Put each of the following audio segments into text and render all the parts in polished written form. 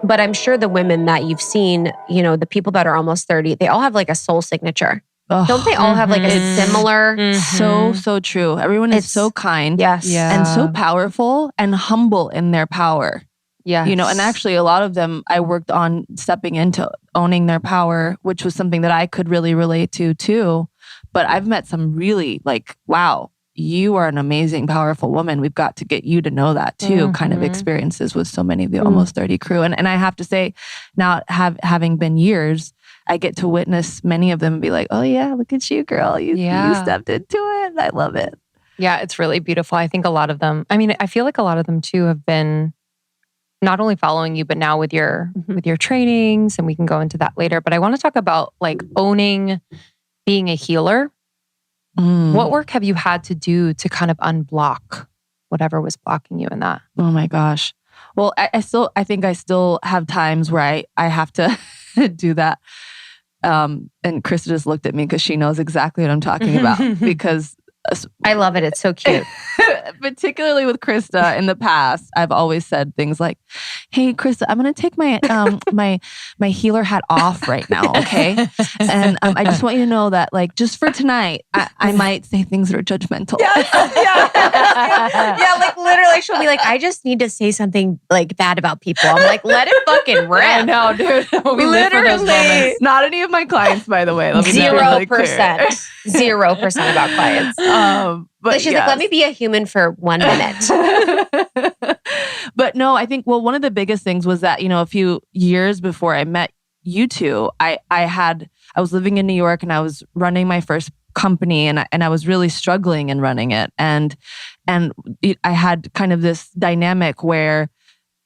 But I'm sure the women that you've seen, you know, the people that are almost 30, they all have like a soul signature. Don't they all have like a similar? So true. Everyone is so kind. Yes. And so powerful and humble in their power. Yeah. You know, and actually a lot of them I worked on stepping into owning their power, which was something that I could really relate to too. But I've met some really like, wow, you are an amazing, powerful woman. We've got to get you to know that too, kind of experiences with so many of the Almost 30 crew. And I have to say now having been years, I get to witness many of them and be like, oh yeah, look at you, girl. You stepped into it. I love it. Yeah, it's really beautiful. I think a lot of them, I mean, I feel like a lot of them too have been not only following you, but now with your trainings, and we can go into that later. But I want to talk about like owning being a healer. What work have you had to do to kind of unblock whatever was blocking you in that? Oh my gosh. Well, I think I still have times where I have to do that. And Krista just looked at me because she knows exactly what I'm talking about because I love it. It's so cute. Particularly with Krista in the past, I've always said things like, hey, Krista, I'm going to take my my healer hat off right now, okay? And I just want you to know that, like, just for tonight, I might say things that are judgmental. Yeah, like literally she'll be like, I just need to say something like bad about people. I'm like, let it fucking rip. I know, dude. We live for those moments. Not any of my clients, by the way. 0%. 0% about clients. But she's like, let me be a human for 1 minute. But no, I think, well, one of the biggest things was that, you know, a few years before I met you two, I was living in New York and I was running my first company and I was really struggling in running it. And I had kind of this dynamic where,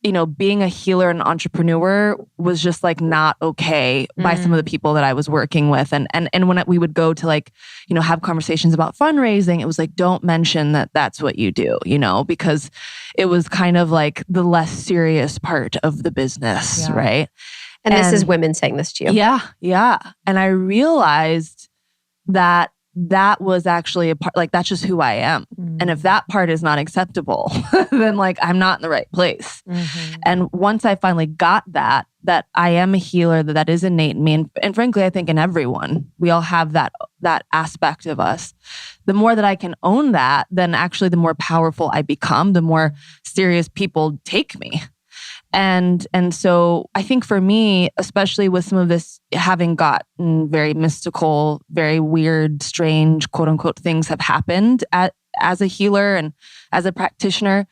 you know, being a healer and entrepreneur was just like not okay by some of the people that I was working with. And when we would go to like, you know, have conversations about fundraising, it was like, don't mention that that's what you do, you know, because it was kind of like the less serious part of the business, right? And this is women saying this to you. Yeah. And I realized that was actually a part, like that's just who I am. And if that part is not acceptable, then like I'm not in the right place. And once I finally got that I am a healer, that is innate in me. And frankly, I think in everyone, we all have that aspect of us. The more that I can own that, then actually the more powerful I become, the more serious people take me. And so I think for me, especially with some of this having gotten very mystical, very weird, strange, quote unquote, things have happened as a healer and as a practitioner,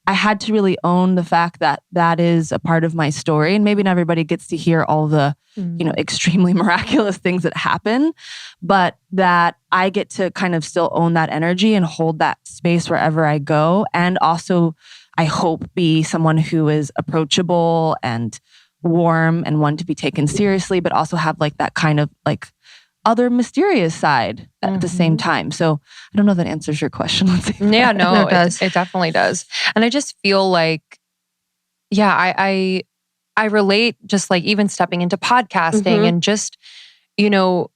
I had to really own the fact that that is a part of my story. And maybe not everybody gets to hear all the, you know, extremely miraculous things that happen, but that I get to kind of still own that energy and hold that space wherever I go. And also, I hope, be someone who is approachable and warm and one to be taken seriously, but also have like that kind of like other mysterious side at the same time. So I don't know if that answers your question. Yeah, no, it does. It definitely does. And I just feel like, I relate just like even stepping into podcasting and just, you know,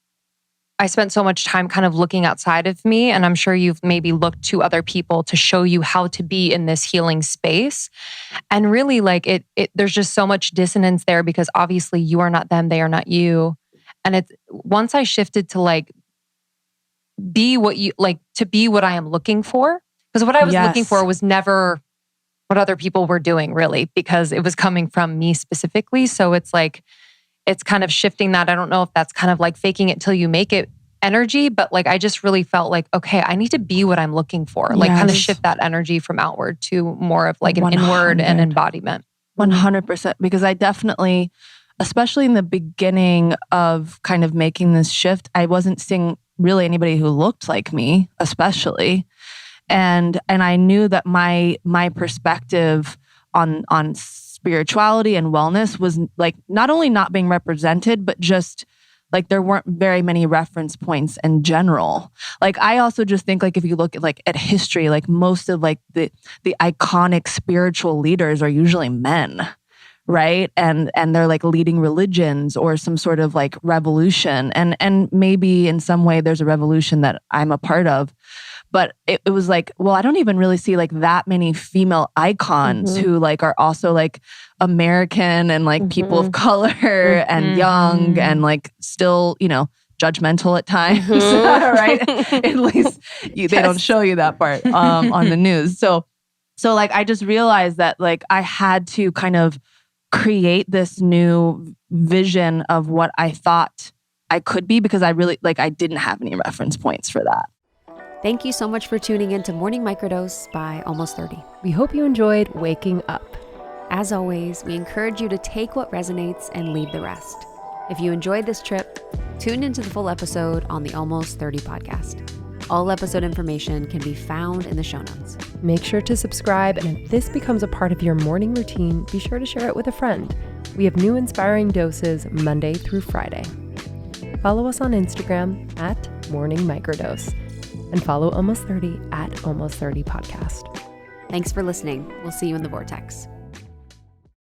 I spent so much time kind of looking outside of me, and I'm sure you've maybe looked to other people to show you how to be in this healing space. And really like it there's just so much dissonance there because obviously you are not them, they are not you. And it's once I shifted to like be what you like to be what I am looking for, because what I was looking for was never what other people were doing really, because it was coming from me specifically. So it's like it's kind of shifting that. I don't know if that's kind of like faking it till you make it energy, but like I just really felt like, okay, I need to be what I'm looking for. Like kind of shift that energy from outward to more of like an 100. Inward and embodiment. 100%. Because I definitely, especially in the beginning of kind of making this shift, I wasn't seeing really anybody who looked like me, especially. And I knew that my perspective on spirituality and wellness was like not only not being represented, but just like there weren't very many reference points in general. Like I also just think like if you look at like at history, like most of like the iconic spiritual leaders are usually men, right? And they're like leading religions or some sort of like revolution. And maybe in some way there's a revolution that I'm a part of. But it was like, well, I don't even really see like that many female icons who like are also like American and like people of color and young and like still, you know, judgmental at times, right? At least they don't show you that part on the news. So like I just realized that like I had to kind of create this new vision of what I thought I could be, because I really like I didn't have any reference points for that. Thank you so much for tuning in to Morning Microdose by Almost 30. We hope you enjoyed waking up. As always, we encourage you to take what resonates and leave the rest. If you enjoyed this trip, tune into the full episode on the Almost 30 podcast. All episode information can be found in the show notes. Make sure to subscribe, and if this becomes a part of your morning routine, be sure to share it with a friend. We have new inspiring doses Monday through Friday. Follow us on Instagram at Morning Microdose, and follow Almost 30 at Almost 30 Podcast. Thanks for listening. We'll see you in the vortex.